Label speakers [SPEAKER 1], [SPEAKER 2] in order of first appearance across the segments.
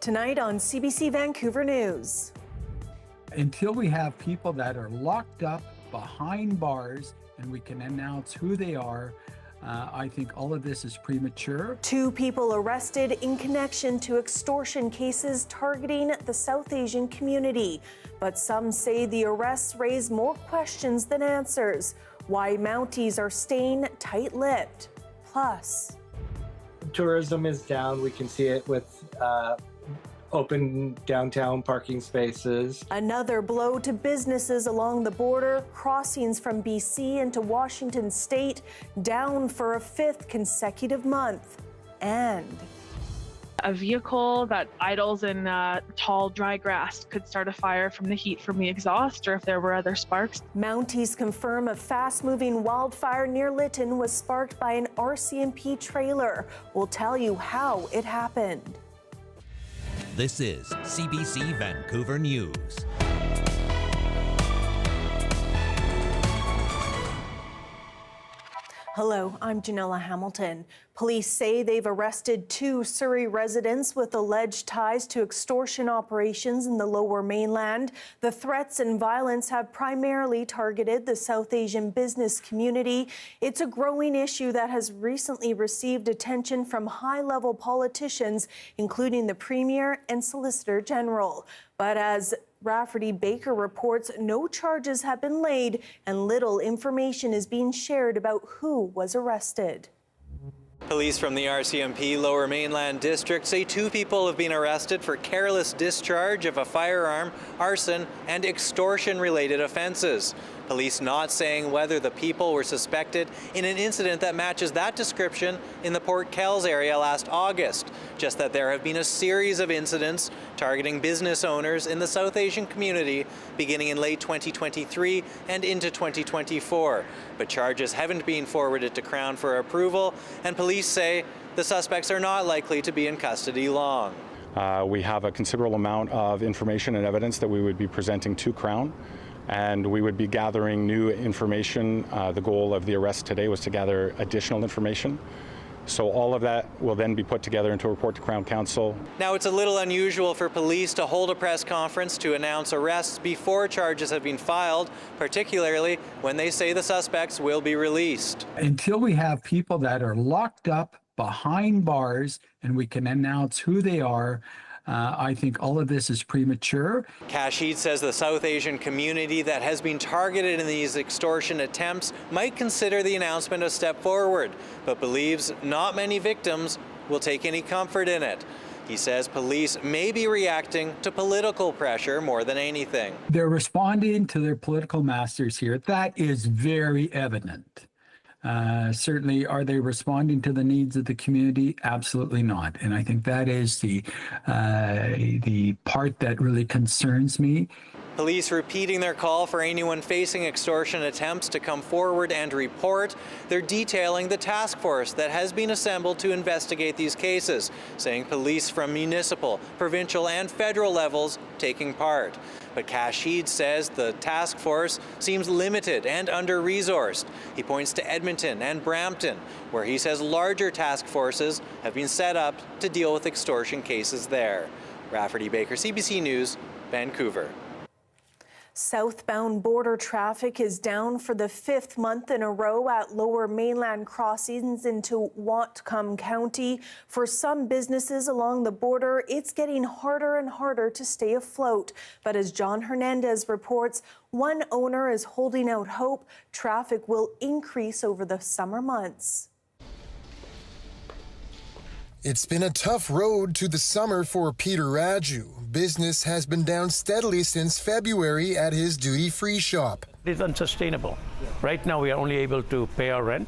[SPEAKER 1] Tonight on CBC Vancouver News.
[SPEAKER 2] Until we have people that are locked up behind bars and we can announce who they are, I think all of this is premature.
[SPEAKER 1] 2 people arrested in connection to extortion cases targeting the South Asian community. But some say the arrests raise more questions than answers. Why Mounties are staying tight-lipped. Plus,
[SPEAKER 3] tourism is down. We can see it with open downtown parking spaces.
[SPEAKER 1] Another blow to businesses along the border. Crossings from BC into Washington state down for a 5th consecutive month. And
[SPEAKER 4] a vehicle that idles in tall, dry grass could start a fire from the heat from the exhaust, or if there were other sparks.
[SPEAKER 1] Mounties confirm a fast-moving wildfire near Lytton was sparked by an RCMP trailer. We'll tell you how it happened.
[SPEAKER 5] This is CBC Vancouver News.
[SPEAKER 1] Hello, I'm Janella Hamilton. Police say they've arrested 2 Surrey residents with alleged ties to extortion operations in the Lower Mainland. The threats and violence have primarily targeted the South Asian business community. It's a growing issue that has recently received attention from high-level politicians, including the Premier and Solicitor General. But as Rafferty Baker reports, no charges have been laid and little information is being shared about who was arrested.
[SPEAKER 6] Police from the RCMP Lower Mainland District say 2 people have been arrested for careless discharge of a firearm, arson, and extortion-related offences. Police not saying whether the people were suspected in an incident that matches that description in the Port Kells area last August, just that there have been a series of incidents targeting business owners in the South Asian community beginning in late 2023 and into 2024. But charges haven't been forwarded to Crown for approval, and police say the suspects are not likely to be in custody long.
[SPEAKER 7] We have a considerable amount of information and evidence that we would be presenting to Crown, and we would be gathering new information. The goal of the arrest today was to gather additional information. So all of that will then be put together into a report to Crown Counsel.
[SPEAKER 6] Now, it's a little unusual for police to hold a press conference to announce arrests before charges have been filed, particularly when they say the suspects will be released.
[SPEAKER 2] Until we have people that are locked up behind bars and we can announce who they are, I think all of this is premature.
[SPEAKER 6] Kashid says the South Asian community that has been targeted in these extortion attempts might consider the announcement a step forward, but believes not many victims will take any comfort in it. He says police may be reacting to political pressure more than anything.
[SPEAKER 2] They're responding to their political masters here. That is very evident. Certainly, are they responding to the needs of the community? Absolutely not. And I think that is the part that really concerns me.
[SPEAKER 6] Police repeating their call for anyone facing extortion attempts to come forward and report. They're detailing the task force that has been assembled to investigate these cases, saying police from municipal, provincial, and federal levels taking part. But Kashid says the task force seems limited and under-resourced. He points to Edmonton and Brampton, where he says larger task forces have been set up to deal with extortion cases there. Rafferty Baker, CBC News, Vancouver.
[SPEAKER 1] Southbound border traffic is down for the 5th month in a row at Lower Mainland crossings into Whatcom County. For some businesses along the border, it's getting harder and harder to stay afloat. But as John Hernandez reports, one owner is holding out hope traffic will increase over the summer months.
[SPEAKER 8] It's been a tough road to the summer for Peter Raju. Business has been down steadily since February at his duty-free shop.
[SPEAKER 9] It's unsustainable. Right now, we are only able to pay our rent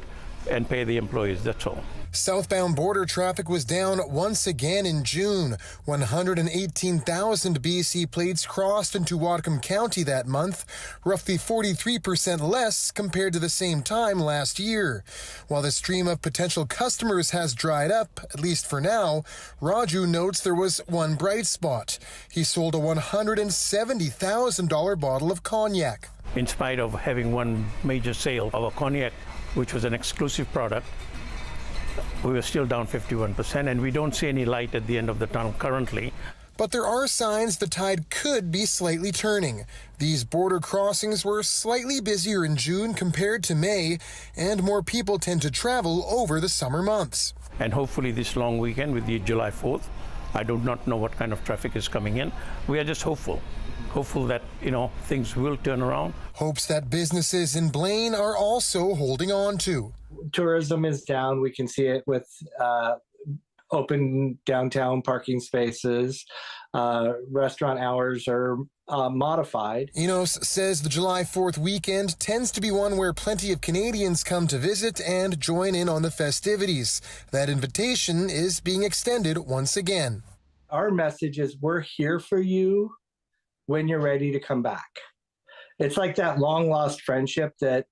[SPEAKER 9] and pay the employees, that's all.
[SPEAKER 8] Southbound border traffic was down once again in June. 118,000 BC plates crossed into Whatcom County that month, roughly 43% less compared to the same time last year. While the stream of potential customers has dried up, at least for now, Raju notes there was one bright spot. He sold a $170,000 bottle of cognac.
[SPEAKER 9] In spite of having one major sale of a cognac, which was an exclusive product, we were still down 51%, and we don't see any light at the end of the tunnel currently.
[SPEAKER 8] But there are signs the tide could be slightly turning. These border crossings were slightly busier in June compared to May, and more people tend to travel over the summer months.
[SPEAKER 9] And hopefully this long weekend with the July 4th, I do not know what kind of traffic is coming in. We are just hopeful that, things will turn around.
[SPEAKER 8] Hopes that businesses in Blaine are also holding on to.
[SPEAKER 3] Tourism is down. We can see it with open downtown parking spaces. Restaurant hours are modified.
[SPEAKER 8] Enos says the July 4th weekend tends to be one where plenty of Canadians come to visit and join in on the festivities. That invitation is being extended once again.
[SPEAKER 3] Our message is we're here for you when you're ready to come back. It's like that long lost friendship that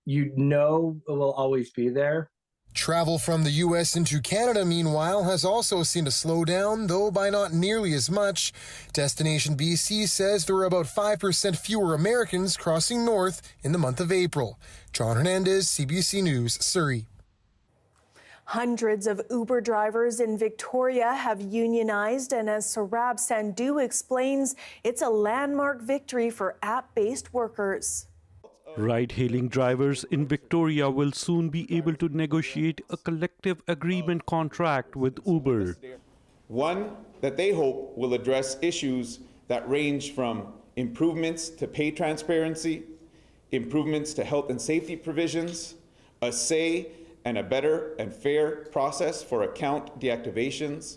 [SPEAKER 3] will always be there.
[SPEAKER 8] Travel from the U.S. into Canada, meanwhile, has also seen a slowdown, though by not nearly as much. Destination BC says there were about 5% fewer Americans crossing north in the month of April. John Hernandez, CBC News, Surrey.
[SPEAKER 1] Hundreds of Uber drivers in Victoria have unionized, and as Sarab Sandhu explains, it's a landmark victory for app-based workers.
[SPEAKER 10] Ride-hailing drivers in Victoria will soon be able to negotiate a collective agreement contract with Uber.
[SPEAKER 11] One that they hope will address issues that range from improvements to pay transparency, improvements to health and safety provisions, a say and a better and fair process for account deactivations,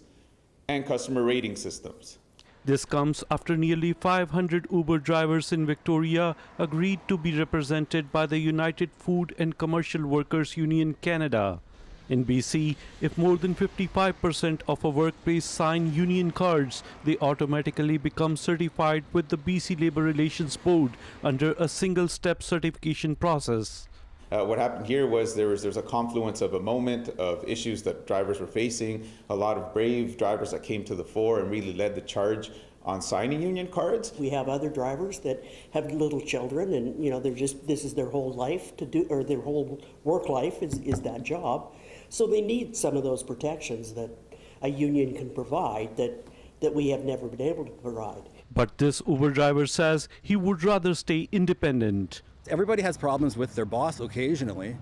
[SPEAKER 11] and customer rating systems.
[SPEAKER 10] This comes after nearly 500 Uber drivers in Victoria agreed to be represented by the United Food and Commercial Workers Union Canada. In BC, if more than 55% of a workplace sign union cards, they automatically become certified with the BC Labour Relations Board under a single-step certification process.
[SPEAKER 11] What happened here was there's a confluence of a moment of issues that drivers were facing, a lot of brave drivers that came to the fore and really led the charge on signing union cards.
[SPEAKER 12] We have other drivers that have little children, and this is their whole life to do, or their whole work life is that job. So they need some of those protections that a union can provide that we have never been able to provide.
[SPEAKER 10] But this Uber driver says he would rather stay independent.
[SPEAKER 13] Everybody has problems with their boss occasionally,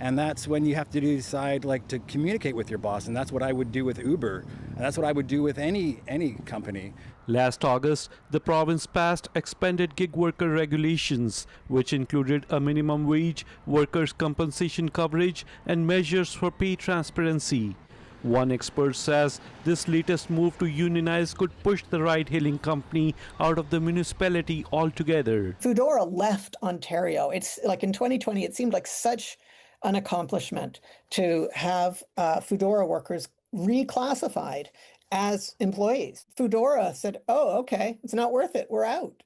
[SPEAKER 13] and that's when you have to decide to communicate with your boss, and that's what I would do with Uber, and that's what I would do with any company.
[SPEAKER 10] Last August, the province passed expanded gig worker regulations, which included a minimum wage, workers' compensation coverage, and measures for pay transparency. One expert says this latest move to unionize could push the ride-hailing company out of the municipality altogether.
[SPEAKER 14] Foodora left Ontario. It's like in 2020, it seemed like such an accomplishment to have Foodora workers reclassified as employees. Foodora said, oh, okay, it's not worth it, we're out.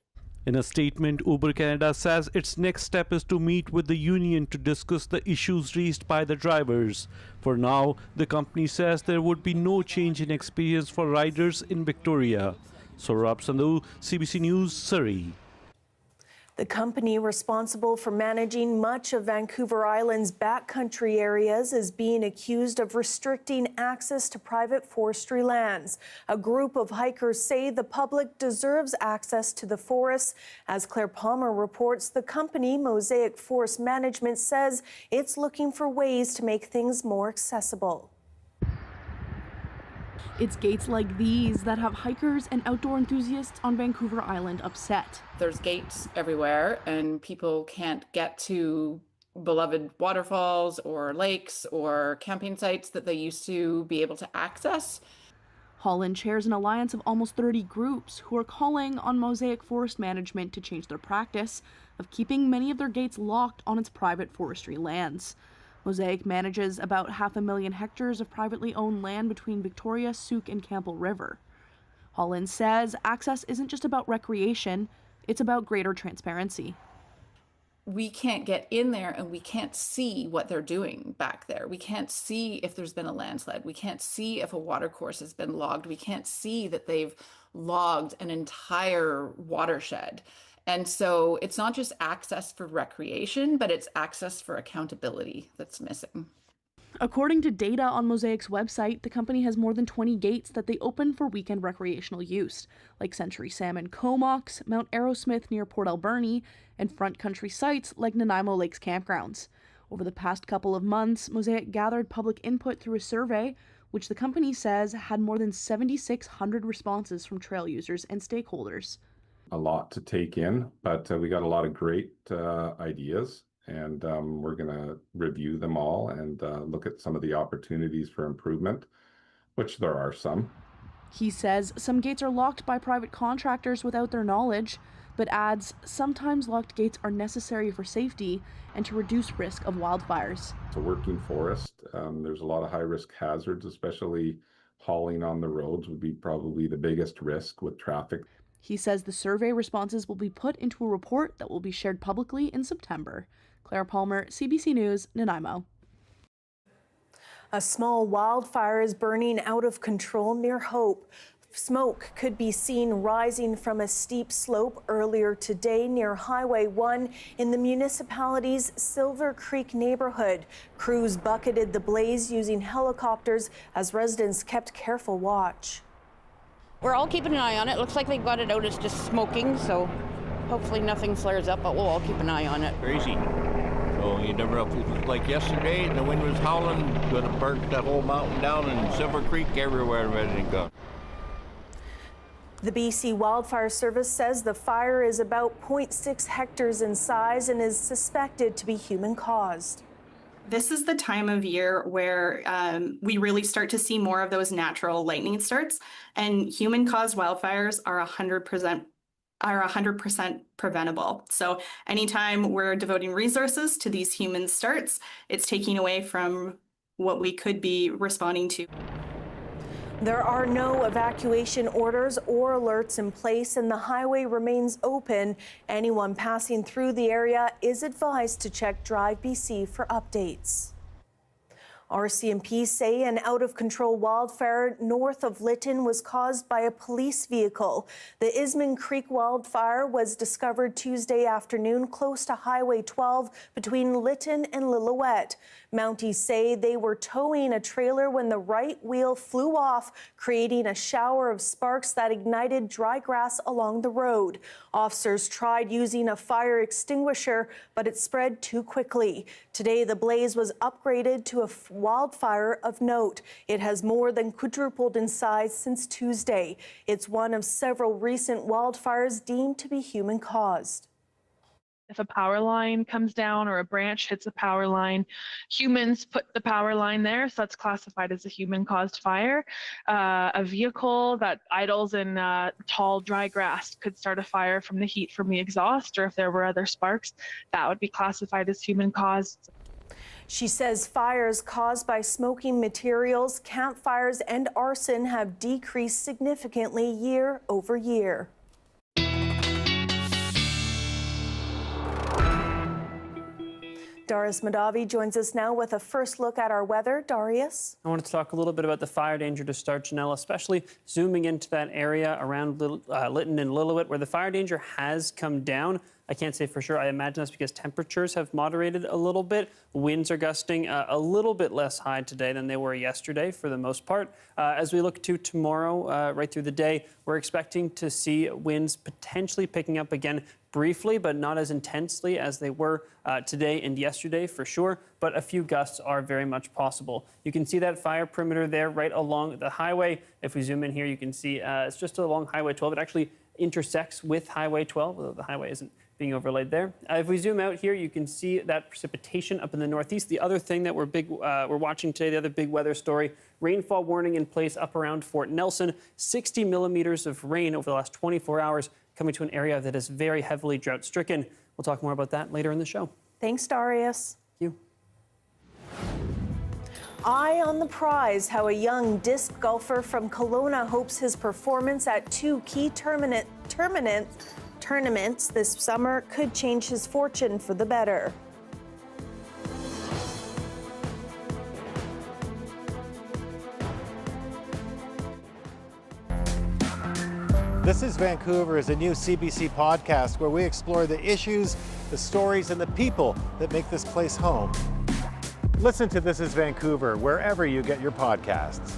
[SPEAKER 10] In a statement, Uber Canada says its next step is to meet with the union to discuss the issues raised by the drivers. For now, the company says there would be no change in experience for riders in Victoria. Saurabh Sandhu, CBC News, Surrey.
[SPEAKER 1] The company responsible for managing much of Vancouver Island's backcountry areas is being accused of restricting access to private forestry lands. A group of hikers say the public deserves access to the forests. As Claire Palmer reports, the company, Mosaic Forest Management, says it's looking for ways to make things more accessible.
[SPEAKER 15] It's gates like these that have hikers and outdoor enthusiasts on Vancouver Island upset.
[SPEAKER 16] There's gates everywhere and people can't get to beloved waterfalls or lakes or camping sites that they used to be able to access.
[SPEAKER 15] Holland chairs an alliance of almost 30 groups who are calling on Mosaic Forest Management to change their practice of keeping many of their gates locked on its private forestry lands. Mosaic manages about 500,000 hectares of privately owned land between Victoria, Souk, and Campbell River. Holland says access isn't just about recreation, it's about greater transparency.
[SPEAKER 16] We can't get in there and we can't see what they're doing back there. We can't see if there's been a landslide. We can't see if a watercourse has been logged. We can't see that they've logged an entire watershed. And so it's not just access for recreation, but it's access for accountability that's missing.
[SPEAKER 15] According to data on Mosaic's website, the company has more than 20 gates that they open for weekend recreational use, like Century Salmon Comox, Mount Arrowsmith near Port Alberni, and front country sites like Nanaimo Lakes campgrounds. Over the past couple of months, Mosaic gathered public input through a survey, which the company says had more than 7,600 responses from trail users and stakeholders.
[SPEAKER 17] A lot to take in, but we got a lot of great ideas. And we're going to review them all and look at some of the opportunities for improvement, which there are some.
[SPEAKER 15] He says some gates are locked by private contractors without their knowledge, but adds sometimes locked gates are necessary for safety and to reduce risk of wildfires.
[SPEAKER 17] It's a working forest. There's a lot of high-risk hazards, especially hauling on the roads would be probably the biggest risk with traffic.
[SPEAKER 15] He says the survey responses will be put into a report that will be shared publicly in September. Claire Palmer, CBC News, Nanaimo.
[SPEAKER 1] A small wildfire is burning out of control near Hope. Smoke could be seen rising from a steep slope earlier today near Highway 1 in the municipality's Silver Creek neighborhood. Crews bucketed the blaze using helicopters as residents kept careful watch.
[SPEAKER 18] We're all keeping an eye on it. Looks like they've got it out as just smoking, so hopefully nothing flares up, but we'll all keep an eye on it.
[SPEAKER 19] Crazy. So you never know if it was like yesterday and the wind was howling, could have burnt that whole mountain down and Silver Creek everywhere ready to go.
[SPEAKER 1] The BC Wildfire Service says the fire is about 0.6 hectares in size and is suspected to be human-caused.
[SPEAKER 20] This is the time of year where we really start to see more of those natural lightning starts, and human-caused wildfires are 100% preventable. So anytime we're devoting resources to these human starts, it's taking away from what we could be responding to.
[SPEAKER 1] There are no evacuation orders or alerts in place, and the highway remains open. Anyone passing through the area is advised to check Drive BC for updates. RCMP say an out-of-control wildfire north of Lytton was caused by a police vehicle. The Isman Creek wildfire was discovered Tuesday afternoon close to Highway 12 between Lytton and Lillooet. Mounties say they were towing a trailer when the right wheel flew off, creating a shower of sparks that ignited dry grass along the road. Officers tried using a fire extinguisher, but it spread too quickly. Today, the blaze was upgraded to a wildfire of note. It has more than quadrupled in size since Tuesday. It's one of several recent wildfires deemed to be human-caused.
[SPEAKER 4] If a power line comes down or a branch hits a power line, humans put the power line there, so that's classified as a human-caused fire. A vehicle that idles in tall, dry grass could start a fire from the heat from the exhaust, or if there were other sparks, that would be classified as human-caused.
[SPEAKER 1] She says fires caused by smoking materials, campfires, and arson have decreased significantly year over year. Darius Madavi joins us now with a first look at our weather. Darius?
[SPEAKER 21] I wanted to talk a little bit about the fire danger to start, Janella, especially zooming into that area around Lytton and Lillooet where the fire danger has come down. I can't say for sure. I imagine that's because temperatures have moderated a little bit. Winds are gusting a little bit less high today than they were yesterday for the most part. As we look to tomorrow, right through the day, we're expecting to see winds potentially picking up again briefly, but not as intensely as they were today and yesterday for sure, but a few gusts are very much possible. You can see that fire perimeter there right along the highway. If we zoom in here, you can see it's just along Highway 12. It actually intersects with Highway 12, although the highway isn't being overlaid there. If we zoom out here, you can see that precipitation up in the northeast. The other thing that we're watching today, the other big weather story, rainfall warning in place up around Fort Nelson. 60 millimeters of rain over the last 24 hours coming to an area that is very heavily drought-stricken. We'll talk more about that later in the show.
[SPEAKER 1] Thanks, Darius.
[SPEAKER 21] Thank you.
[SPEAKER 1] Eye on the prize, how a young disc golfer from Kelowna hopes his performance at two key tournaments this summer could change his fortune for the better.
[SPEAKER 22] This is Vancouver is a new CBC podcast where we explore the issues, the stories, and the people that make this place home. Listen to This is Vancouver wherever you get your podcasts.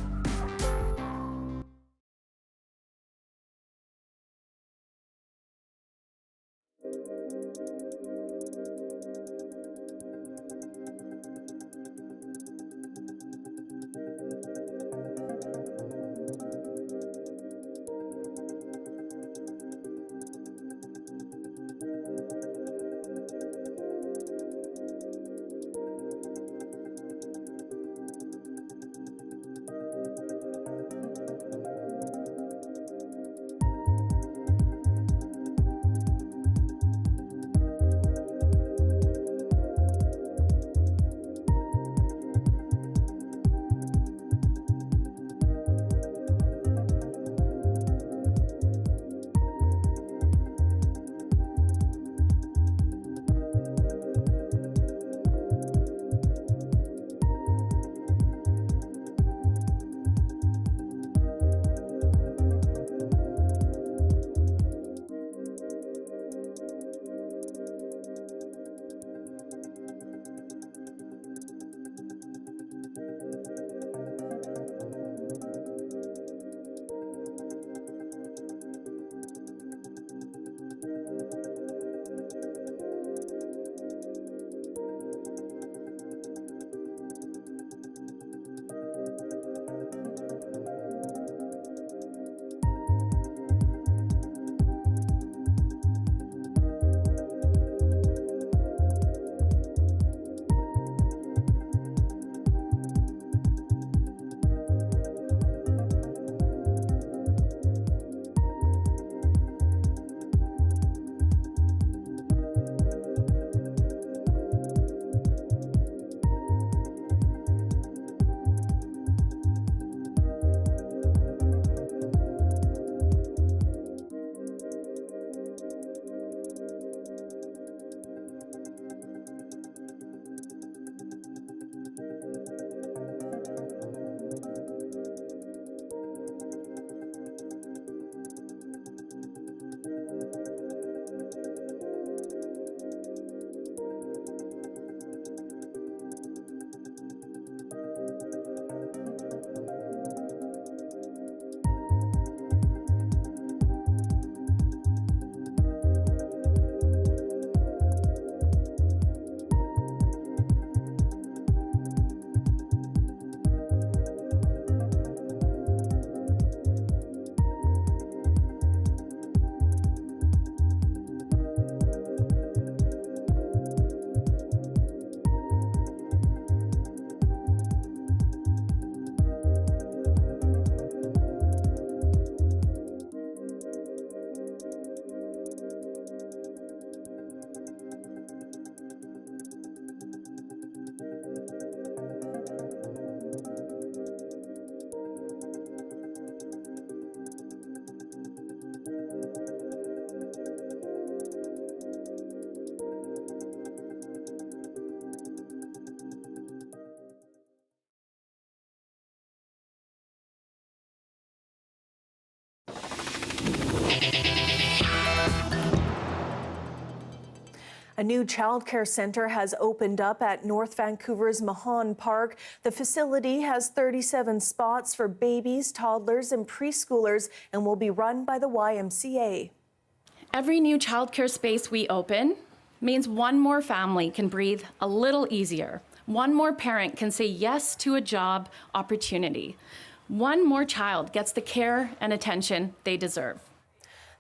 [SPEAKER 1] A new childcare centre has opened up at North Vancouver's Mahon Park. The facility has 37 spots for babies, toddlers and preschoolers and will be run by the YMCA.
[SPEAKER 5] Every new childcare space we open means one more family can breathe a little easier. One more parent can say yes to a job opportunity. One more child gets the care and attention they deserve.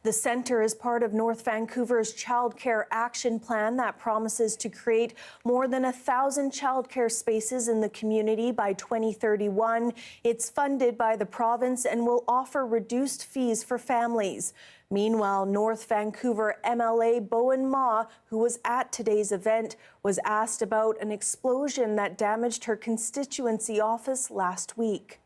[SPEAKER 1] The centre is part of North Vancouver's childcare action plan that promises to create more than 1,000 childcare spaces in the community by 2031. It's funded by the province and will offer reduced fees for families. Meanwhile, North Vancouver MLA Bowen Ma, who was at today's event, was asked about an explosion that damaged her constituency office last week.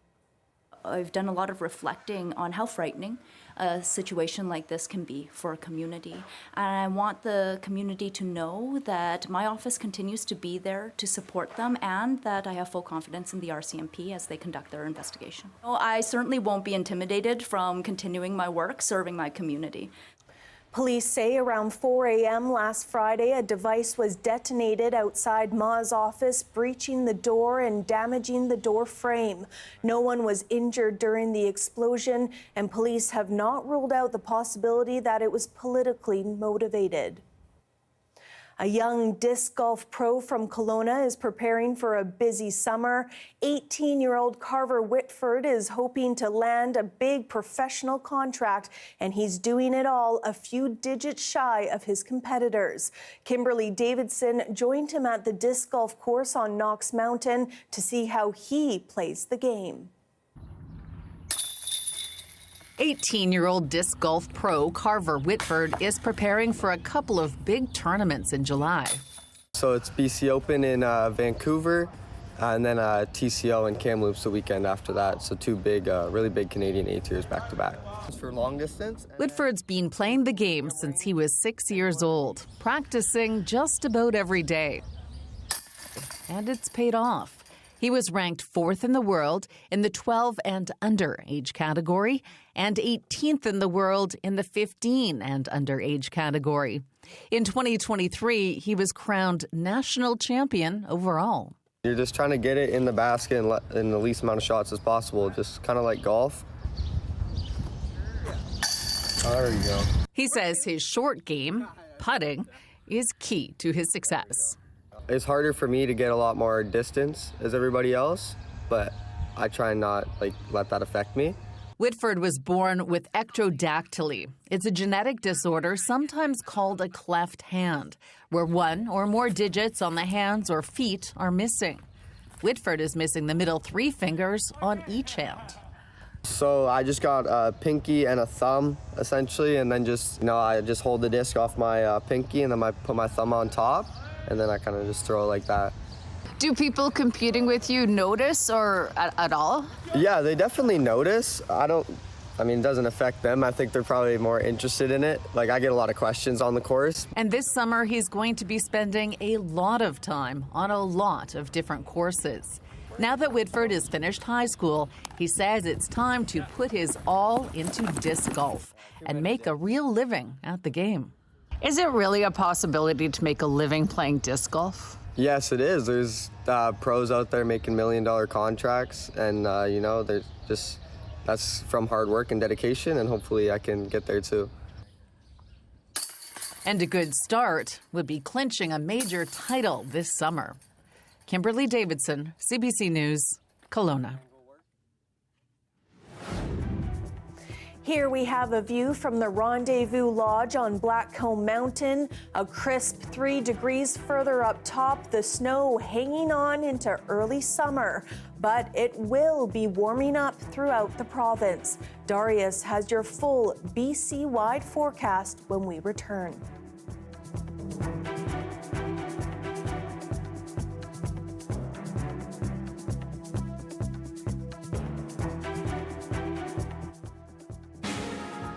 [SPEAKER 7] I've done a lot of reflecting on how frightening a situation like this can be for a community. And I want the community to know that my office continues to be there to support them and that I have full confidence in the RCMP as they conduct their investigation. I certainly won't be intimidated from continuing my work serving my community.
[SPEAKER 1] Police say around 4 a.m. last Friday, a device was detonated outside Ma's office, breaching the door and damaging the door frame. No one was injured during the explosion, and police have not ruled out the possibility that it was politically motivated. A young disc golf pro from Kelowna is preparing for a busy summer. 18-year-old Carver Whitford is hoping to land a big professional contract, and he's doing it all a few digits shy of his competitors. Kimberly Davidson joined him at the disc golf course on Knox Mountain to see how he plays the game.
[SPEAKER 2] 18-year-old disc golf pro Carver Whitford is preparing for a couple of big tournaments in July.
[SPEAKER 6] So it's BC Open in Vancouver, and then TCL in Kamloops the weekend after that. So two big, really big Canadian A-tiers back-to-back. For long distance.
[SPEAKER 2] Whitford's been playing the game since he was 6 years old, practicing just about every day. And it's paid off. He was ranked 4th in the world in the 12 and under age category and 18th in the world in the 15 and under age category. In 2023, he was crowned national champion overall.
[SPEAKER 6] You're just trying to get it in the basket in the least amount of shots as possible, just kind of like golf. Oh, there you go.
[SPEAKER 2] He says his short game, putting, is key to his success.
[SPEAKER 6] It's harder for me to get a lot more distance as everybody else, but I try and not let that affect me.
[SPEAKER 2] Whitford was born with ectrodactyly. It's a genetic disorder sometimes called a cleft hand, where one or more digits on the hands or feet are missing. Whitford is missing the middle 3 fingers on each hand.
[SPEAKER 6] So I just got a pinky and a thumb, essentially, and then I just hold the disc off my pinky, and then I put my thumb on top, and then I kind of just throw it like that.
[SPEAKER 2] Do people competing with you notice or at all?
[SPEAKER 6] Yeah, they definitely notice. It doesn't affect them. I think they're probably more interested in it. I get a lot of questions on the course.
[SPEAKER 2] And this summer, he's going to be spending a lot of time on a lot of different courses. Now that Whitford has finished high school, he says it's time to put his all into disc golf and make a real living at the game. Is it really a possibility to make a living playing disc golf?
[SPEAKER 6] Yes, it is. There's pros out there making $1 million contracts, and that's from hard work and dedication, and hopefully I can get there too.
[SPEAKER 2] And a good start would be clinching a major title this summer. Kimberly Davidson, CBC News, Kelowna.
[SPEAKER 1] Here we have a view from the Rendezvous Lodge on Blackcomb Mountain. A crisp 3 degrees further up top, the snow hanging on into early summer. But it will be warming up throughout the province. Darius has your full BC-wide forecast when we return.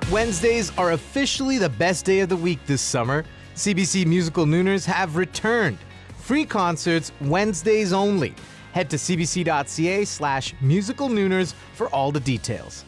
[SPEAKER 23] Wednesdays are officially the best day of the week this summer. CBC Musical Nooners have returned. Free concerts Wednesdays only. Head to cbc.ca/musicalnooners for all the details.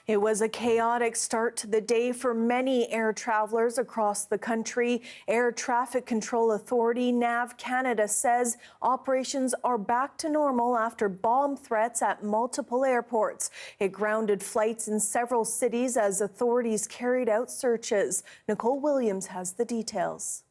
[SPEAKER 1] It was a chaotic start to the day for many air travelers across the country. Air Traffic Control Authority NAV Canada says operations are back to normal after bomb threats at multiple airports. It grounded flights in several cities as authorities carried out searches. Nicole Williams has the details.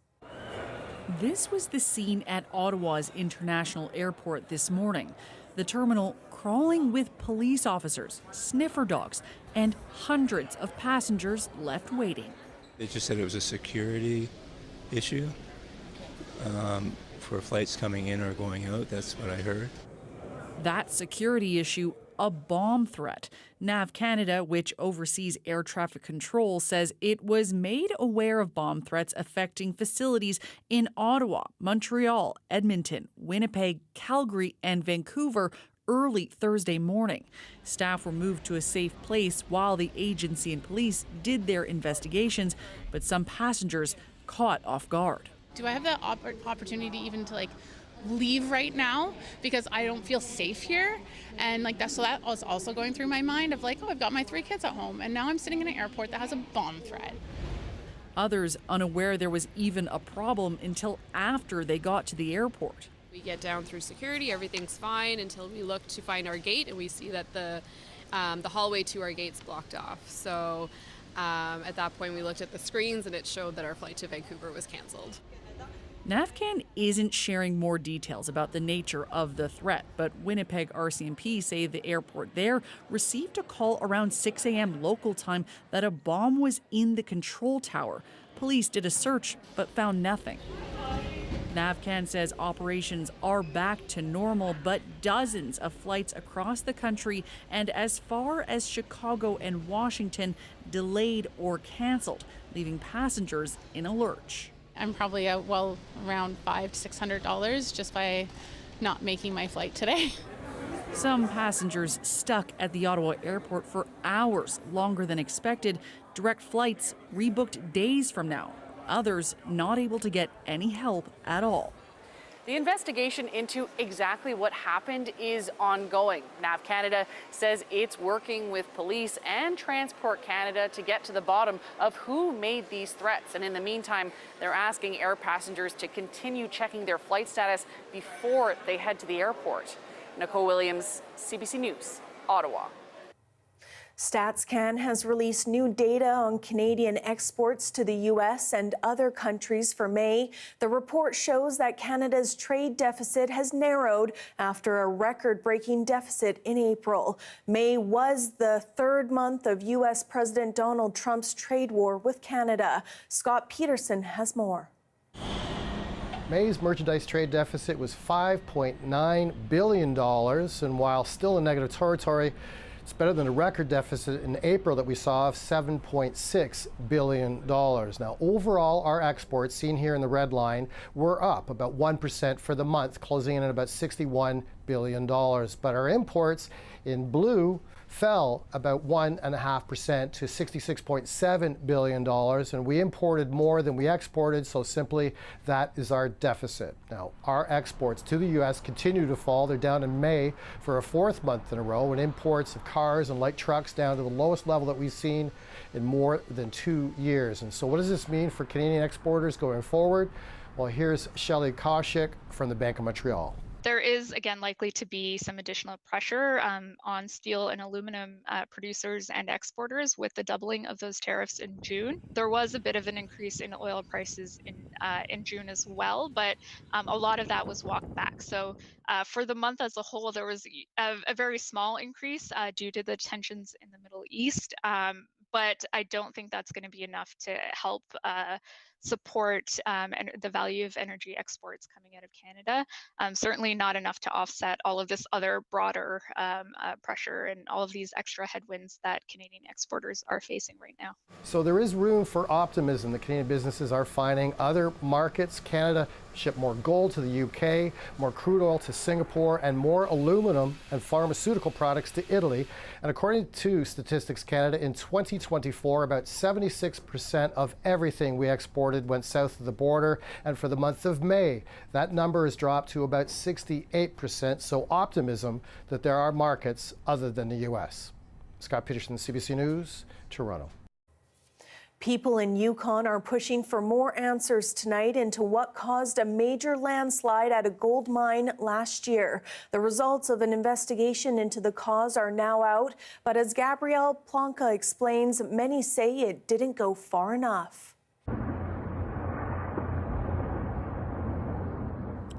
[SPEAKER 3] This was the scene at Ottawa's International Airport this morning. The terminal crawling with police officers, sniffer dogs, and hundreds of passengers left waiting.
[SPEAKER 8] They just said it was a security issue for flights coming in or going out. That's what I heard.
[SPEAKER 3] That security issue, a bomb threat. NAV Canada, which oversees air traffic control, says it was made aware of bomb threats affecting facilities in Ottawa, Montreal, Edmonton, Winnipeg, Calgary, and Vancouver early Thursday morning. Staff were moved to a safe place while the agency and police did their investigations, but some passengers caught off guard.
[SPEAKER 9] Do I have the opportunity even to leave right now because I don't feel safe here? And so that was also going through my mind of I've got my 3 kids at home and now I'm sitting in an airport that has a bomb threat.
[SPEAKER 3] Others unaware there was even a problem until after they got to the airport.
[SPEAKER 24] We get down through security, everything's fine until we look to find our gate and we see that the hallway to our gate's blocked off. So at that point we looked at the screens and it showed that our flight to Vancouver was canceled.
[SPEAKER 3] NAVCAN isn't sharing more details about the nature of the threat, but Winnipeg RCMP say the airport there received a call around 6 a.m. local time that a bomb was in the control tower. Police did a search but found nothing. NAVCAN says operations are back to normal, but dozens of flights across the country and as far as Chicago and Washington delayed or canceled, leaving passengers in a lurch.
[SPEAKER 9] I'm probably around $500 to $600 just by not making my flight today.
[SPEAKER 3] Some passengers stuck at the Ottawa airport for hours longer than expected. Direct flights rebooked days from now. Others not able to get any help at all.
[SPEAKER 25] The investigation into exactly what happened is ongoing. NAV Canada says it's working with police and Transport Canada to get to the bottom of who made these threats. And in the meantime, they're asking air passengers to continue checking their flight status before they head to the airport. Nicole Williams, CBC News, Ottawa.
[SPEAKER 1] StatsCan has released new data on Canadian exports to the U.S. and other countries for May. The report shows that Canada's trade deficit has narrowed after a record-breaking deficit in April. May was the 3rd month of U.S. President Donald Trump's trade war with Canada. Scott Peterson has more.
[SPEAKER 26] May's merchandise trade deficit was $5.9 billion, and while still in negative territory, it's better than the record deficit in April that we saw of $7.6 billion. Now, overall, our exports, seen here in the red line, were up about 1% for the month, closing in at about $61 billion. But our imports in blue fell about 1.5% to $66.7 billion, and we imported more than we exported, so simply that is our deficit. Now, our exports to the U.S. continue to fall. They're down in May for a 4th month in a row, and imports of cars and light trucks down to the lowest level that we've seen in more than 2 years. And so what does this mean for Canadian exporters going forward? Well, here's Shelley Kaushik from the Bank of Montreal.
[SPEAKER 27] There is, again, likely to be some additional pressure on steel and aluminum producers and exporters with the doubling of those tariffs in June. There was a bit of an increase in oil prices in June as well, but a lot of that was walked back. So for the month as a whole, there was a very small increase due to the tensions in the Middle East. But I don't think that's going to be enough to help support and the value of energy exports coming out of Canada. Certainly not enough to offset all of this other broader pressure and all of these extra headwinds that Canadian exporters are facing right now.
[SPEAKER 26] So there is room for optimism that Canadian businesses are finding. Other markets, Canada ship more gold to the UK, more crude oil to Singapore, and more aluminum and pharmaceutical products to Italy. And according to Statistics Canada, in 2024, about 76% of everything we exported went south of the border. And for the month of May, that number has dropped to about 68%. So optimism that there are markets other than the U.S. Scott Peterson, CBC News, Toronto.
[SPEAKER 1] People in Yukon are pushing for more answers tonight into what caused a major landslide at a gold mine last year. The results of an investigation into the cause are now out, but as Gabrielle Plonka explains, many say it didn't go far enough.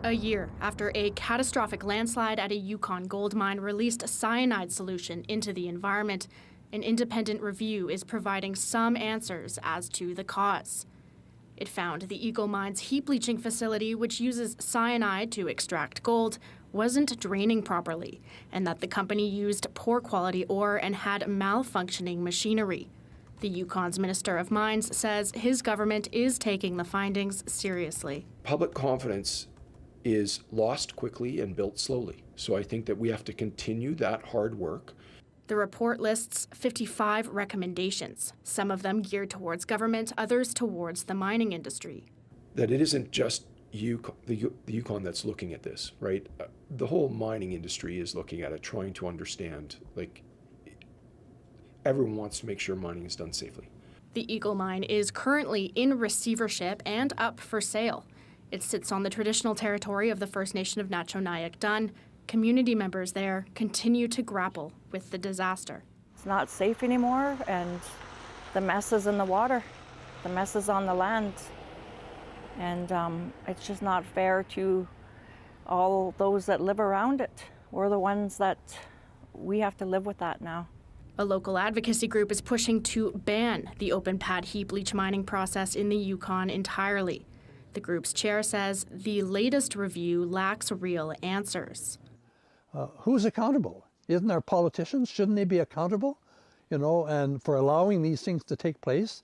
[SPEAKER 10] A year after a catastrophic landslide at a Yukon gold mine released a cyanide solution into the environment, an independent review is providing some answers as to the cause. It found the Eagle Mine's heap leaching facility, which uses cyanide to extract gold, wasn't draining properly, and that the company used poor quality ore and had malfunctioning machinery. The Yukon's Minister of Mines says his government is taking the findings seriously.
[SPEAKER 11] Public confidence is lost quickly and built slowly. So I think that we have to continue that hard work.
[SPEAKER 10] The report lists 55 recommendations, some of them geared towards government, others towards the mining industry.
[SPEAKER 11] That it isn't just the Yukon that's looking at this, right? The whole mining industry is looking at it, trying to understand, like, everyone wants to make sure mining is done safely.
[SPEAKER 10] The Eagle Mine is currently in receivership and up for sale. It sits on the traditional territory of the First Nation of Nacho-Nayik-Dun. Community members there continue to grapple with the disaster.
[SPEAKER 12] It's not safe anymore, and the mess is in the water. The mess is on the land. And it's just not fair to all those that live around it. We're the ones that we have to live with that now.
[SPEAKER 10] A local advocacy group is pushing to ban the open pad heap leach mining process in the Yukon entirely. The group's chair says the latest review lacks real answers.
[SPEAKER 13] Who's accountable? Isn't there politicians? Shouldn't they be accountable, and for allowing these things to take place?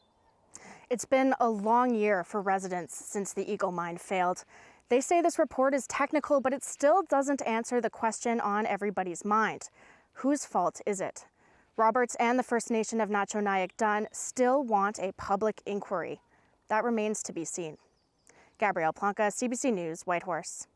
[SPEAKER 10] It's been a long year for residents since the Eagle Mine failed. They say this report is technical, but it still doesn't answer the question on everybody's mind. Whose fault is it? Roberts and the First Nation of Nacho-Nayik-Dun still want a public inquiry. That remains to be seen. Gabrielle Plonka, CBC News, Whitehorse.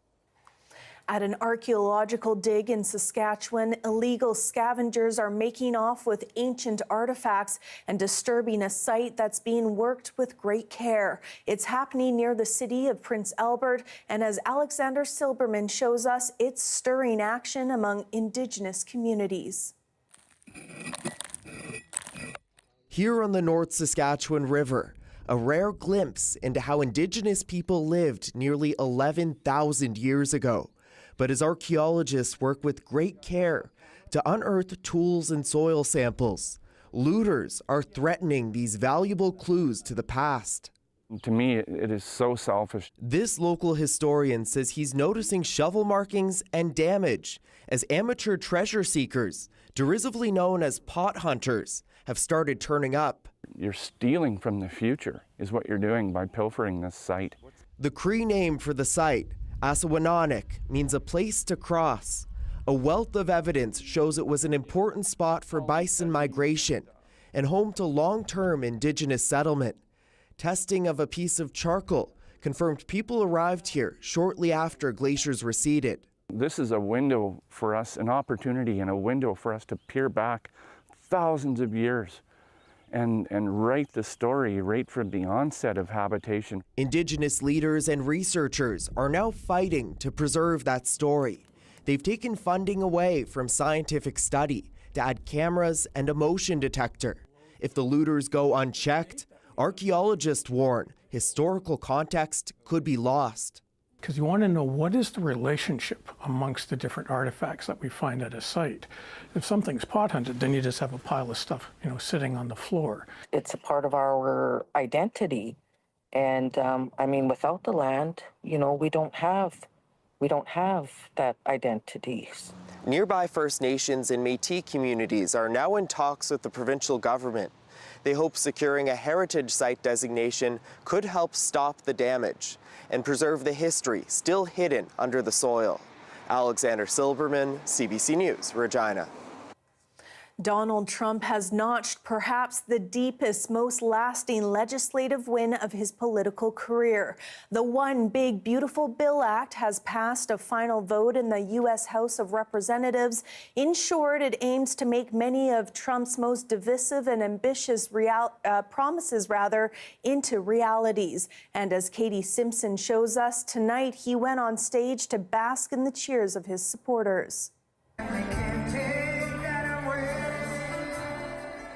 [SPEAKER 1] At an archaeological dig in Saskatchewan, illegal scavengers are making off with ancient artifacts and disturbing a site that's being worked with great care. It's happening near the city of Prince Albert, and as Alexander Silberman shows us, it's stirring action among Indigenous communities.
[SPEAKER 14] Here on the North Saskatchewan River, a rare glimpse into how Indigenous people lived nearly 11,000 years ago. But as archaeologists work with great care to unearth tools and soil samples, looters are threatening these valuable clues to the past.
[SPEAKER 16] To me, it is so selfish.
[SPEAKER 14] This local historian says he's noticing shovel markings and damage as amateur treasure seekers, derisively known as pot hunters, have started turning up.
[SPEAKER 16] You're stealing from the future, is what you're doing by pilfering this site.
[SPEAKER 14] The Cree name for the site, Asawananik, means a place to cross. A wealth of evidence shows it was an important spot for bison migration and home to long-term Indigenous settlement. Testing of a piece of charcoal confirmed people arrived here shortly after glaciers receded.
[SPEAKER 16] This is a window for us, an opportunity and a window for us to peer back thousands of years and write the story right from the onset of habitation.
[SPEAKER 14] Indigenous leaders and researchers are now fighting to preserve that story. They've taken funding away from scientific study to add cameras and a motion detector. If the looters go unchecked, archaeologists warn historical context could be lost.
[SPEAKER 17] Because you want to know what is the relationship amongst the different artifacts that we find at a site. If something's pot hunted, then you just have a pile of stuff, sitting on the floor.
[SPEAKER 28] It's a part of our identity, and without the land, we don't have that identity.
[SPEAKER 14] Nearby First Nations and Métis communities are now in talks with the provincial government. They hope securing a heritage site designation could help stop the damage and preserve the history still hidden under the soil. Alexander Silberman, CBC News, Regina.
[SPEAKER 1] Donald Trump has notched perhaps the deepest, most lasting legislative win of his political career. The One Big Beautiful Bill Act has passed a final vote in the U.S. House of Representatives. In short, it aims to make many of Trump's most divisive and ambitious promises into realities. And as Katie Simpson shows us tonight, he went on stage to bask in the cheers of his supporters.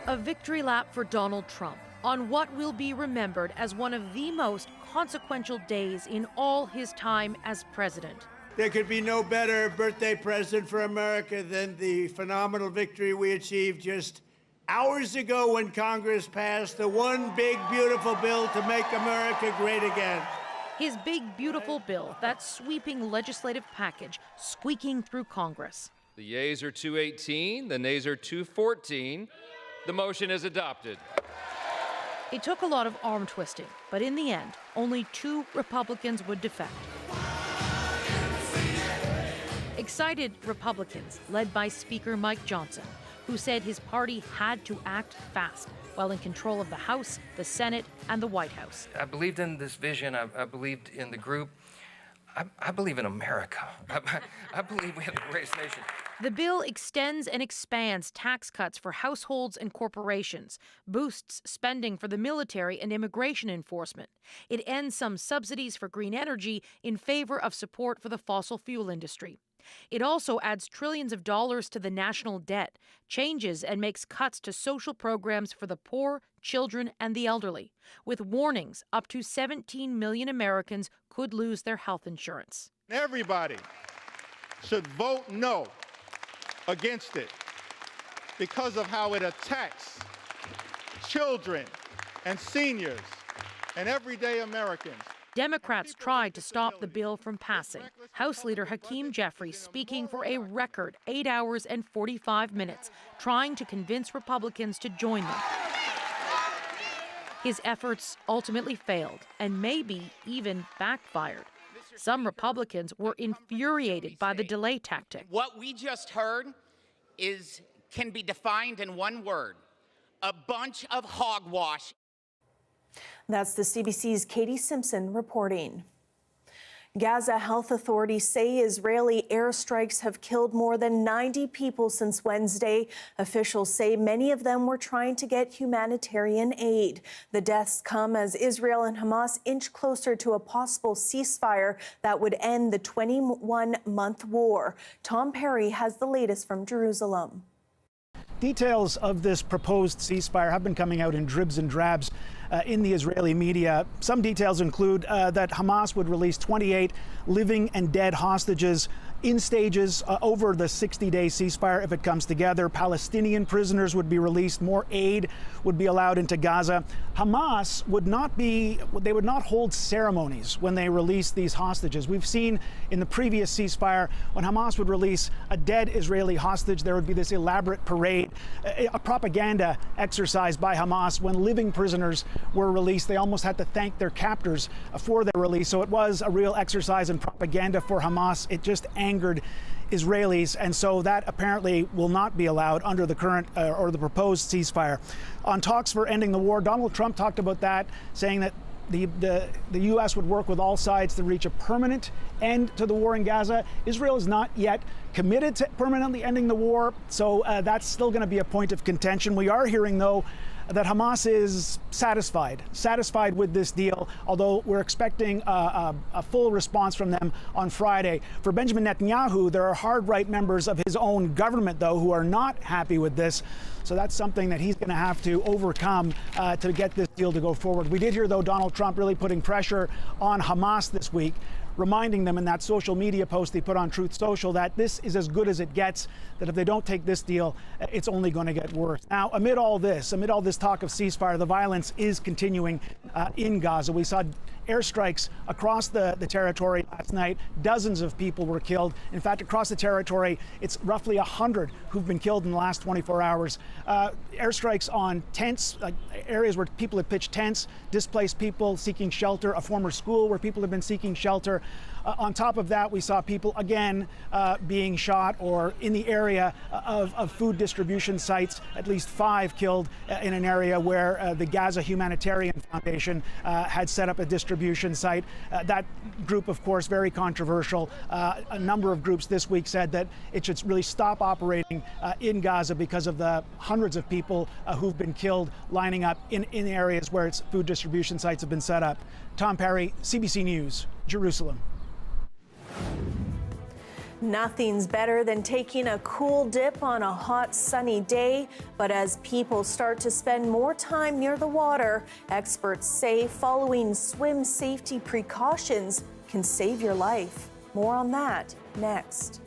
[SPEAKER 4] A victory lap for Donald Trump on what will be remembered as one of the most consequential days in all his time as president.
[SPEAKER 5] There could be no better birthday present for America than the phenomenal victory we achieved just hours ago when Congress passed the One Big Beautiful Bill to make America great again.
[SPEAKER 4] His big, beautiful bill, that sweeping legislative package, squeaking through Congress.
[SPEAKER 15] The yeas are 218, the nays are 214. The motion is adopted.
[SPEAKER 4] It took a lot of arm twisting, but in the end, only 2 Republicans would defect. Excited Republicans, led by Speaker Mike Johnson, who said his party had to act fast while in control of the House, the Senate, and the White House.
[SPEAKER 18] I believed in this vision. I believed in the group. I believe in America. I believe we have the greatest nation.
[SPEAKER 4] The bill extends and expands tax cuts for households and corporations, boosts spending for the military and immigration enforcement. It ends some subsidies for green energy in favor of support for the fossil fuel industry. It also adds trillions of dollars to the national debt, changes and makes cuts to social programs for the poor, children, and the elderly, with warnings up to 17 million Americans could lose their health insurance.
[SPEAKER 19] Everybody should vote no against it because of how it attacks children and seniors and everyday Americans.
[SPEAKER 4] Democrats tried to stop the bill from passing. House Leader Hakeem Jeffries speaking for a record 8 hours and 45 minutes, trying to convince Republicans to join them. His efforts ultimately failed and maybe even backfired. Some Republicans were infuriated by the delay tactic.
[SPEAKER 20] What we just heard can be defined in one word: a bunch of hogwash.
[SPEAKER 1] That's the CBC's Katie Simpson reporting. Gaza health authorities say Israeli airstrikes have killed more than 90 people since Wednesday. Officials say many of them were trying to get humanitarian aid. The deaths come as Israel and Hamas inch closer to a possible ceasefire that would end the 21-month war. Tom Perry has the latest from Jerusalem.
[SPEAKER 21] Details of this proposed ceasefire have been coming out in dribs and drabs in the Israeli media. Some details include that Hamas would release 28 living and dead hostages in stages over the 60-day ceasefire if it comes together. Palestinian prisoners would be released. More aid would be allowed into Gaza. Hamas would not hold ceremonies when they release these hostages. We've seen in the previous ceasefire when Hamas would release a dead Israeli hostage, there would be this elaborate parade, a propaganda exercise by Hamas. When living prisoners were released, they almost had to thank their captors for their release. So it was a real exercise in propaganda for Hamas. It just angered Israelis, and so that apparently will not be allowed under the current or the proposed ceasefire. On talks for ending the war, Donald Trump talked about that, saying that the U.S. would work with all sides to reach a permanent end to the war in Gaza. Israel is not yet committed to permanently ending the war, so that's still going to be a point of contention. We are hearing, though, that Hamas is satisfied with this deal, although we're expecting a full response from them on Friday. For Benjamin Netanyahu, there are hard-right members of his own government, though, who are not happy with this. So that's something that he's going to have to overcome to get this deal to go forward. We did hear, though, Donald Trump really putting pressure on Hamas this week, reminding them in that social media post they put on Truth Social that this is as good as it gets, that if they don't take this deal, it's only going to get worse. Now, amid all this talk of ceasefire, the violence is continuing in Gaza. We saw airstrikes across the territory last night. Dozens of people were killed. In fact, across the territory, it's roughly 100 who've been killed in the last 24 hours. Airstrikes on tents, areas where people have pitched tents, displaced people seeking shelter, a former school where people have been seeking shelter. On top of that, we saw people again being shot or in the area of food distribution sites, at least 5 killed in an area where the Gaza Humanitarian Foundation had set up a distribution site. That group, of course, very controversial. A number of groups this week said that it should really stop operating in Gaza because of the hundreds of people who've been killed lining up in areas where its food distribution sites have been set up. Tom Perry, CBC News, Jerusalem.
[SPEAKER 1] Nothing's better than taking a cool dip on a hot, sunny day. But as people start to spend more time near the water, experts say following swim safety precautions can save your life. More on that next.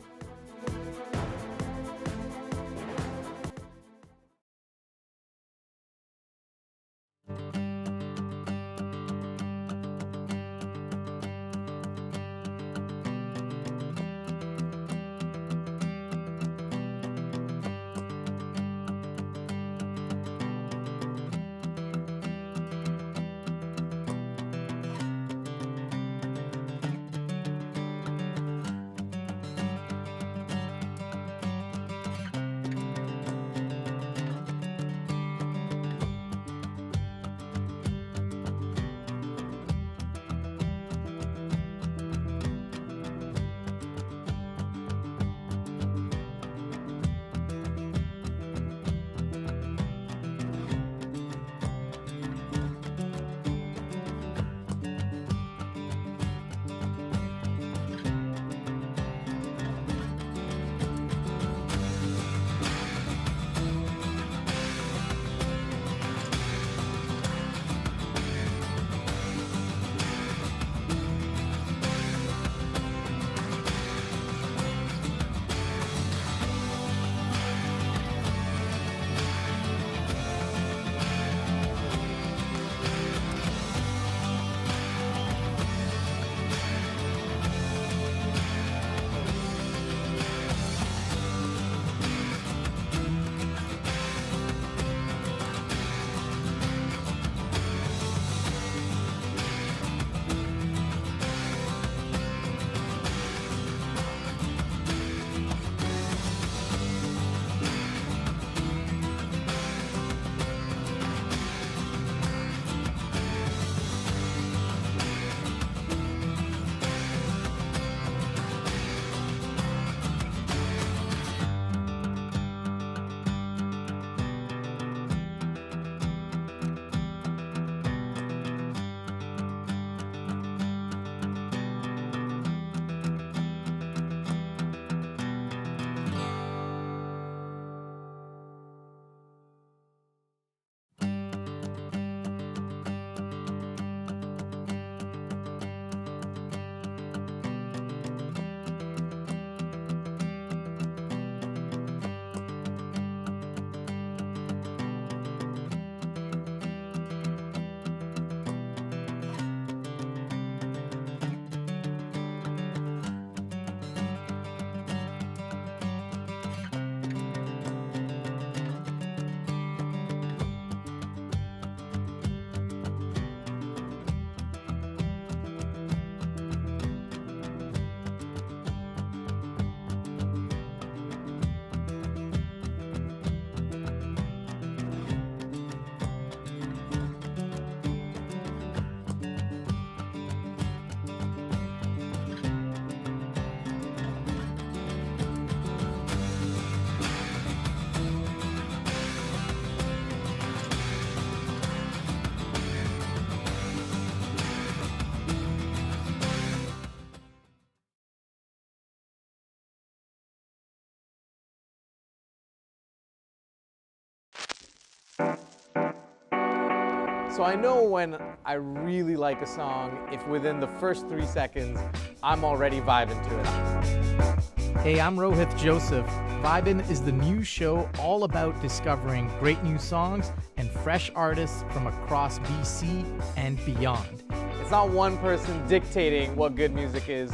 [SPEAKER 2] So I know when I really like a song, if within the first 3 seconds, I'm already vibing to it.
[SPEAKER 6] Hey, I'm Rohith Joseph. Vibin' is the new show all about discovering great new songs and fresh artists from across BC and beyond.
[SPEAKER 2] It's not one person dictating what good music is,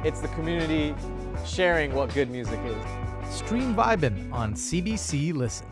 [SPEAKER 2] it's the community sharing what good music is.
[SPEAKER 6] Stream Vibin' on CBC Listen.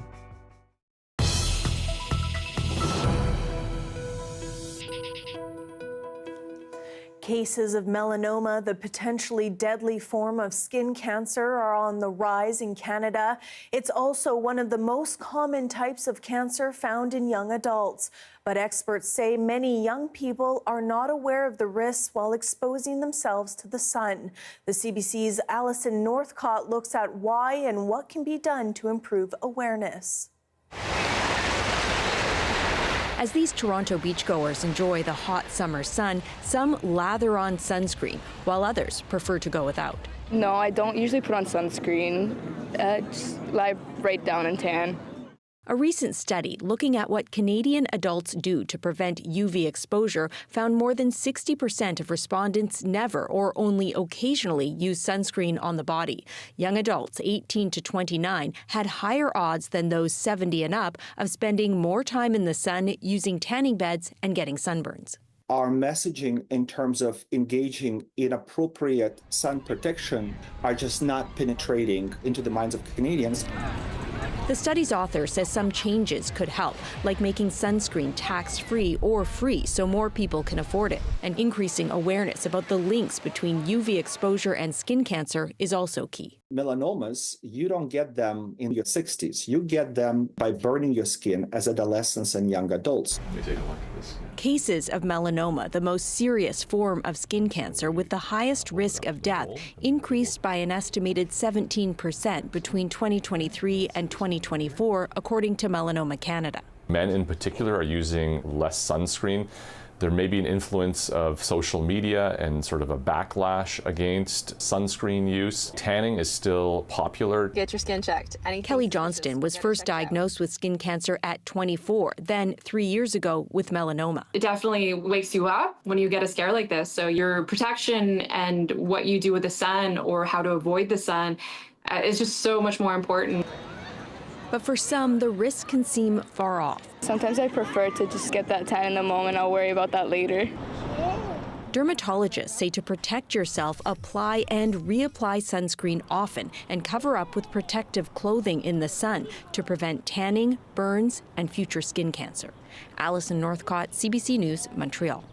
[SPEAKER 1] Cases of melanoma, the potentially deadly form of skin cancer, are on the rise in Canada. It's also one of the most common types of cancer found in young adults. But experts say many young people are not aware of the risks while exposing themselves to the sun. The CBC's Alison Northcott looks at why and what can be done to improve awareness.
[SPEAKER 3] As these Toronto beachgoers enjoy the hot summer sun, some lather on sunscreen, while others prefer to go without.
[SPEAKER 7] No, I don't usually put on sunscreen. Just lie right down and tan.
[SPEAKER 3] A recent study looking at what Canadian adults do to prevent UV exposure found more than 60% of respondents never or only occasionally use sunscreen on the body. Young adults 18 to 29 had higher odds than those 70 and up of spending more time in the sun, using tanning beds, and getting sunburns.
[SPEAKER 8] Our messaging in terms of engaging in appropriate sun protection are just not penetrating into the minds of Canadians.
[SPEAKER 3] The study's author says some changes could help, like making sunscreen tax-free or free so more people can afford it. And increasing awareness about the links between UV exposure and skin cancer is also key.
[SPEAKER 8] Melanomas, you don't get them in your 60s. You get them by burning your skin as adolescents and young adults.
[SPEAKER 3] Let me take a look at this. Cases of melanoma, the most serious form of skin cancer with the highest risk of death, increased by an estimated 17% between 2023 and 2024, according to Melanoma Canada.
[SPEAKER 9] Men in particular are using less sunscreen. There may be an influence of social media and sort of a backlash against sunscreen use. Tanning is still popular.
[SPEAKER 3] Get your skin checked. Kelly Johnston was first diagnosed with skin cancer at 24, then 3 years ago with melanoma.
[SPEAKER 22] It definitely wakes you up when you get a scare like this. So your protection and what you do with the sun or how to avoid the sun is just so much more important.
[SPEAKER 3] But for some, the risk can seem far off.
[SPEAKER 7] Sometimes I prefer to just get that tan in the moment. I'll worry about that later.
[SPEAKER 3] Dermatologists say to protect yourself, apply and reapply sunscreen often and cover up with protective clothing in the sun to prevent tanning, burns, and future skin cancer. Alison Northcott, CBC News, Montreal.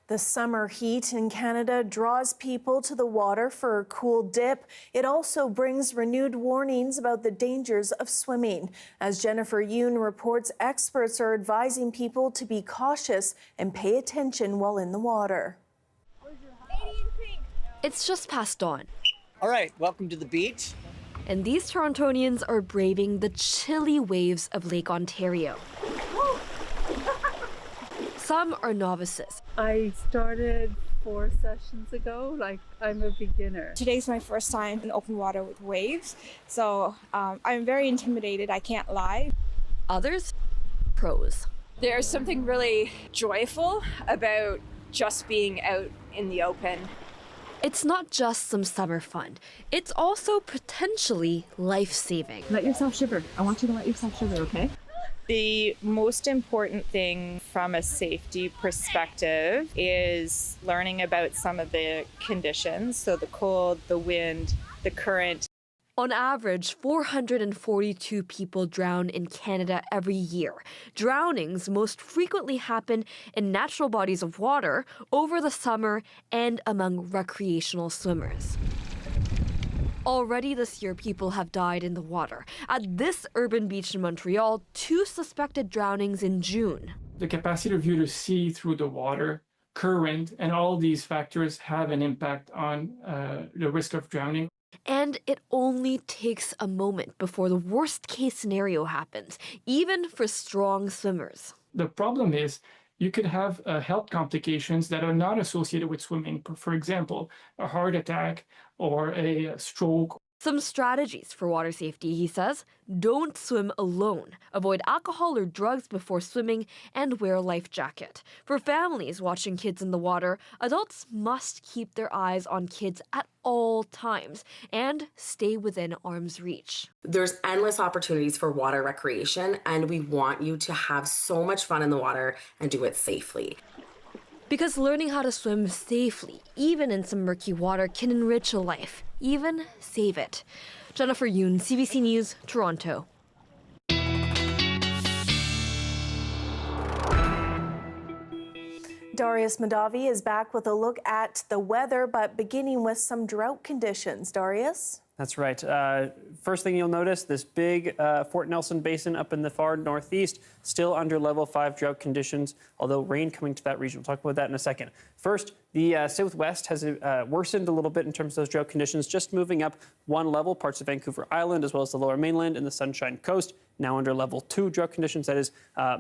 [SPEAKER 1] The summer heat in Canada draws people to the water for a cool dip. It also brings renewed warnings about the dangers of swimming. As Jennifer Yoon reports, experts are advising people to be cautious and pay attention while in the water.
[SPEAKER 23] It's just past dawn.
[SPEAKER 24] All right, welcome to the beach.
[SPEAKER 23] And these Torontonians are braving the chilly waves of Lake Ontario. Some are novices.
[SPEAKER 25] I started 4 sessions ago, I'm a beginner.
[SPEAKER 29] Today's my first time in open water with waves, so I'm very intimidated, I can't lie.
[SPEAKER 23] Others, pros.
[SPEAKER 29] There's something really joyful about just being out in the open.
[SPEAKER 23] It's not just some summer fun. It's also potentially life-saving.
[SPEAKER 25] Let yourself shiver. I want you to let yourself shiver, okay?
[SPEAKER 29] The most important thing from a safety perspective is learning about some of the conditions, so the cold, the wind, the current.
[SPEAKER 23] On average, 442 people drown in Canada every year. Drownings most frequently happen in natural bodies of water over the summer and among recreational swimmers. Already this year, people have died in the water. At this urban beach in Montreal, 2 suspected drownings in June.
[SPEAKER 30] The capacity of you to see through the water, current, and all these factors have an impact on the risk of drowning.
[SPEAKER 23] And it only takes a moment before the worst case scenario happens, even for strong swimmers.
[SPEAKER 30] The problem is you could have health complications that are not associated with swimming. For example, a heart attack or a stroke.
[SPEAKER 23] Some strategies for water safety, he says. Don't swim alone. Avoid alcohol or drugs before swimming and wear a life jacket. For families watching kids in the water, adults must keep their eyes on kids at all times and stay within arm's reach.
[SPEAKER 31] There's endless opportunities for water recreation, and we want you to have so much fun in the water and do it safely.
[SPEAKER 23] Because learning how to swim safely, even in some murky water, can enrich a life, even save it. Jennifer Yoon, CBC News, Toronto.
[SPEAKER 1] Darius Madavi is back with a look at the weather, but beginning with some drought conditions. Darius?
[SPEAKER 5] That's right. First thing you'll notice, this big Fort Nelson Basin up in the far northeast, still under level 5 drought conditions, although rain coming to that region. We'll talk about that in a second. First, the southwest has worsened a little bit in terms of those drought conditions, just moving up one level, parts of Vancouver Island, as well as the lower mainland and the Sunshine Coast, now under level 2 drought conditions, that is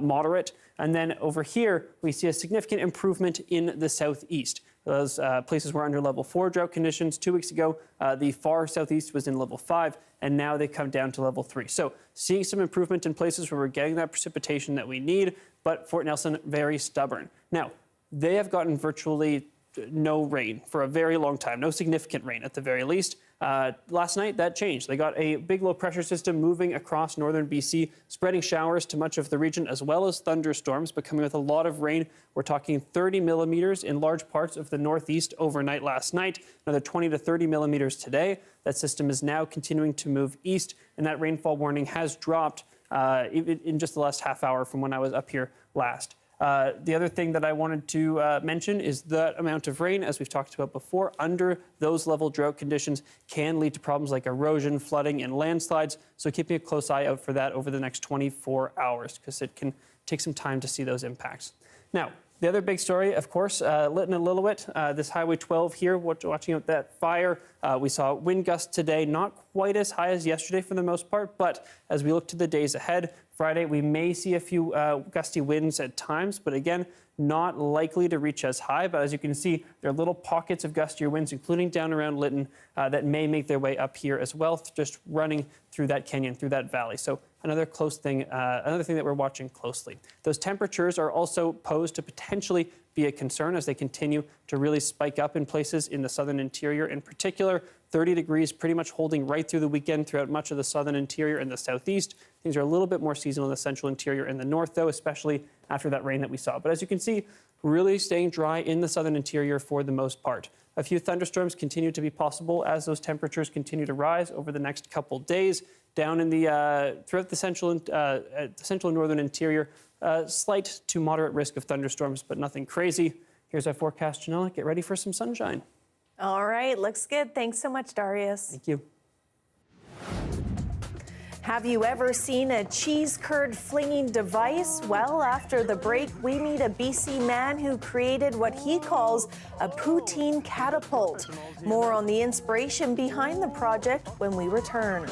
[SPEAKER 5] moderate. And then over here, we see a significant improvement in the southeast. Those places were under level 4 drought conditions 2 weeks ago. The far southeast was in level 5, and now they come down to level 3. So seeing some improvement in places where we're getting that precipitation that we need, but Fort Nelson, very stubborn. Now, they have gotten virtually no rain for a very long time, no significant rain at the very least. Last night, that changed. They got a big low pressure system moving across northern BC, spreading showers to much of the region, as well as thunderstorms, but coming with a lot of rain. We're talking 30 millimeters in large parts of the northeast overnight last night, another 20 to 30 millimeters today. That system is now continuing to move east, and that rainfall warning has dropped in just the last half hour from when I was up here last. The other thing that I wanted to mention is that amount of rain, as we've talked about before, under those level drought conditions can lead to problems like erosion, flooding, and landslides. So keeping a close eye out for that over the next 24 hours, because it can take some time to see those impacts. Now, the other big story, of course, Lytton and Lillooet, this Highway 12 here, watching out that fire. We saw wind gusts today, not quite as high as yesterday for the most part, but as we look to the days ahead, Friday, we may see a few gusty winds at times, but again, not likely to reach as high. But as you can see, there are little pockets of gustier winds, including down around Lytton, that may make their way up here as well, just running through that canyon, through that valley. So another thing that we're watching closely. Those temperatures are also posed to potentially be a concern as they continue to really spike up in places in the southern interior in particular. 30 degrees pretty much holding right through the weekend throughout much of the southern interior and the southeast. Things are a little bit more seasonal in the central interior and the north, though, especially after that rain that we saw. But as you can see, really staying dry in the southern interior for the most part. A few thunderstorms continue to be possible as those temperatures continue to rise over the next couple days. Down in the throughout the central and northern interior, slight to moderate risk of thunderstorms, but nothing crazy. Here's our forecast, Janella. Get ready for some sunshine.
[SPEAKER 1] All right, looks good. Thanks so much, Darius.
[SPEAKER 5] Thank you.
[SPEAKER 1] Have you ever seen a cheese curd flinging device? Well, after the break, we meet a BC man who created what he calls a Poutine catapult. More on the inspiration behind the project when we return.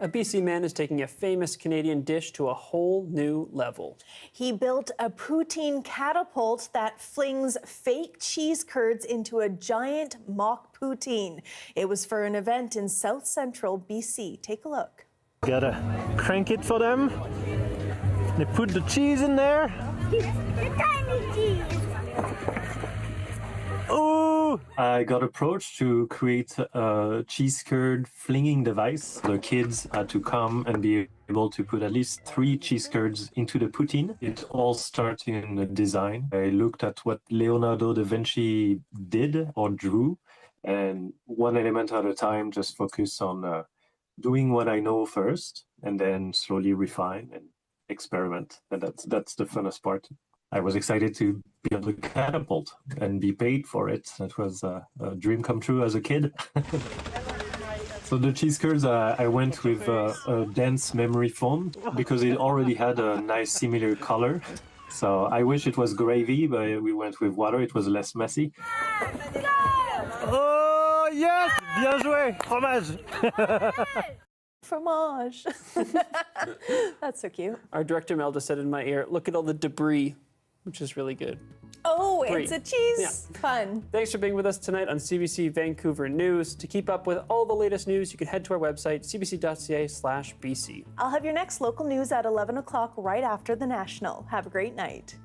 [SPEAKER 5] A BC man is taking a famous Canadian dish to a whole new level.
[SPEAKER 1] He built a Poutine catapult that flings fake cheese curds into a giant mock poutine. It was for an event in South Central BC. Take a look.
[SPEAKER 10] Gotta crank it for them. They put the cheese in there.
[SPEAKER 11] The tiny cheese.
[SPEAKER 10] Oh! I got approached to create a cheese curd flinging device. The kids had to come and be able to put at least 3 cheese curds into the poutine. It all started in the design. I looked at what Leonardo da Vinci did or drew, and one element at a time, just focus on doing what I know first, and then slowly refine and experiment. And that's the funnest part. I was excited to build a catapult and be paid for it. That was a dream come true as a kid. So the cheese curds, I went with a dense memory foam because it already had a nice similar color. So I wish it was gravy, but we went with water. It was less messy. Oh yes, bien joué, fromage.
[SPEAKER 1] Fromage. That's so cute.
[SPEAKER 5] Our director Mel just said in my ear, look at all the debris, which is really good.
[SPEAKER 1] Oh,
[SPEAKER 5] Brie.
[SPEAKER 1] it's a cheese pun.
[SPEAKER 5] Thanks for being with us tonight on CBC Vancouver News. To keep up with all the latest news, you can head to our website, cbc.ca/BC.
[SPEAKER 1] I'll have your next local news at 11 o'clock right after the National. Have a great night.